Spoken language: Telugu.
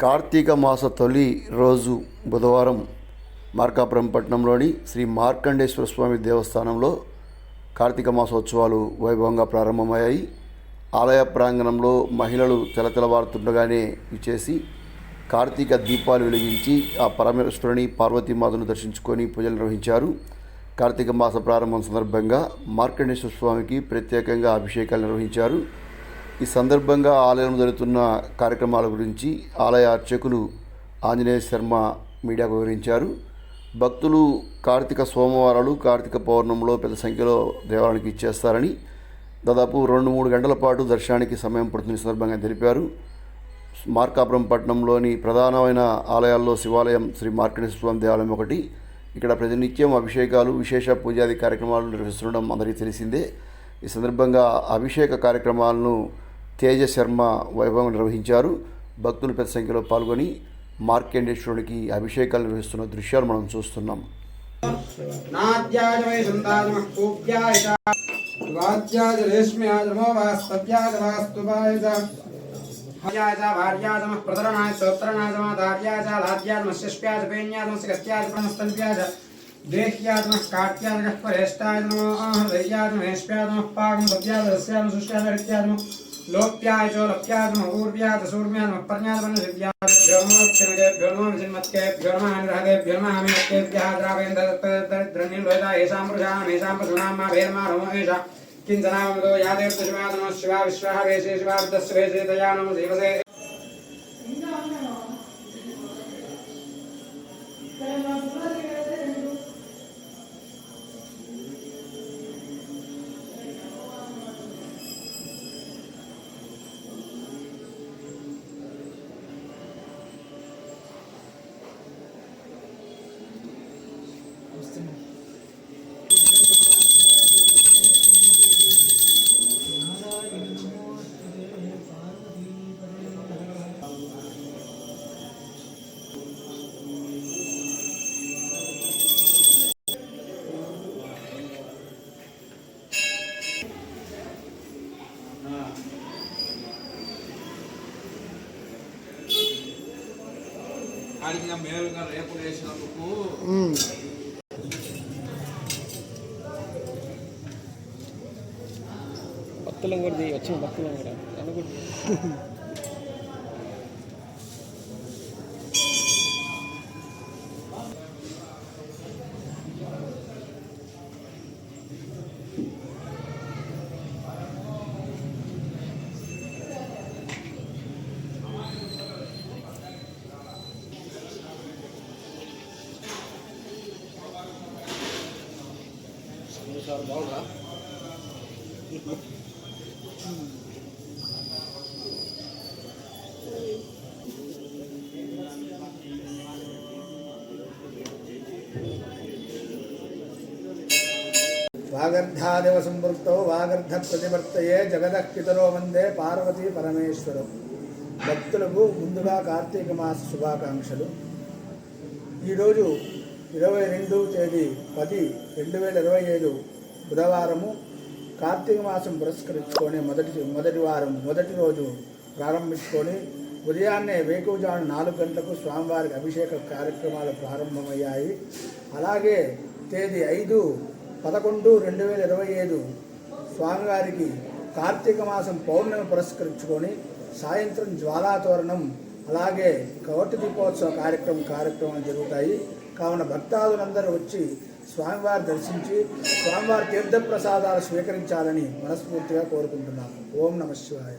కార్తీక మాస తొలి రోజు బుధవారం మార్కాపురం పట్టణంలోని శ్రీ మార్కండేశ్వర స్వామి దేవస్థానంలో కార్తీక మాసోత్సవాలు వైభవంగా ప్రారంభమయ్యాయి. ఆలయ ప్రాంగణంలో మహిళలు తెలతెలవారుతుండగానే విచ్చేసి కార్తీక దీపాలు వెలిగించి ఆ పరమేశ్వరుని పార్వతీమాతను దర్శించుకొని పూజలు నిర్వహించారు. కార్తీక మాస ప్రారంభం సందర్భంగా మార్కండేశ్వర స్వామికి ప్రత్యేకంగా అభిషేకాలు నిర్వహించారు. ఈ సందర్భంగా ఆలయంలో జరుగుతున్న కార్యక్రమాల గురించి ఆలయ అర్చకులు ఆంజనేయ శర్మ మీడియాకు వివరించారు. భక్తులు కార్తీక సోమవారాలు, కార్తీక పౌర్ణమిలో పెద్ద సంఖ్యలో దేవాలయానికి ఇచ్చేస్తారని, దాదాపు 2-3 గంటల పాటు దర్శనానికి సమయం పడుతున్న సందర్భంగా తెలిపారు. మార్కాపురం పట్టణంలోని ప్రధానమైన ఆలయాల్లో శివాలయం శ్రీ మార్కండేశ్వర స్వామి దేవాలయం ఒకటి. ఇక్కడ ప్రతినిత్యం అభిషేకాలు, విశేష పూజాది కార్యక్రమాలు నిర్వహిస్తుండడం అందరికీ తెలిసిందే. ఈ సందర్భంగా అభిషేక కార్యక్రమాలను తేజ శర్మ వైభవం నిర్వహించారు. భక్తులు పెద్ద సంఖ్యలో పాల్గొని మార్కండేశ్వరునికి అభిషేకాలు నిర్వహిస్తున్న దృశ్యాలు మనం చూస్తున్నాం. देह्यात्मः काट्यात्मः परेष्टात्मः हृदयात्मः हेष्प्यात्मः पाकं सत्यात्मः सुष्टात्मः लोप्याय च लप्यात्मः ऊर्व्यात् सूर्व्यात्मः पर्ण्यात्मः दिव्यात् भ्योमोक्षणकेभ्यो नमो जन्मत्केभ्यो नमः अनुरागेभ्यो नमः अमित्येभ्यः द्रावेन्द्रनिर्भयता येषां पुरुषाणां येषां पशूनां मा भेर्मा नमो एषा किञ्चनामतो यादेर्तशिवा नमः शिवा विश्वः वेशे शिवा विद्यस्य वेशे तया नमो देवसे ఆడిగా మేలుగా రేపు వేసినందుకు భక్తులం కూడా వచ్చిన భక్తులం కూడా అనుకుంటు బాగుందా వాగర్ధాదేవ సంపృక్తో వాగర్ధ ప్రతివర్తయే జగదః పితరో వందే పార్వతీ పరమేశ్వరం. భక్తులకు ముందుగా కార్తీక మాస శుభాకాంక్షలు. ఈరోజు 22 తేదీ 10/2025 బుధవారము. కార్తీక మాసం పురస్కరించుకొని మొదటి రోజు ప్రారంభించుకొని ఉదయాన్నే వేకువజాము 4 గంటలకు స్వామివారికి అభిషేక కార్యక్రమాలు ప్రారంభమయ్యాయి. అలాగే తేదీ 5/11/2025 స్వామివారికి కార్తీక మాసం పౌర్ణమి పురస్కరించుకొని సాయంత్రం జ్వాలాతోరణం, అలాగే కవటి దీపోత్సవ కార్యక్రమాలు జరుగుతాయి. కావున భక్తాదులందరూ వచ్చి స్వామివారి దర్శించి స్వామివారి తీర్థప్రసాదాలు స్వీకరించాలని మనస్ఫూర్తిగా కోరుకుంటున్నాను. ఓం నమః శివాయ.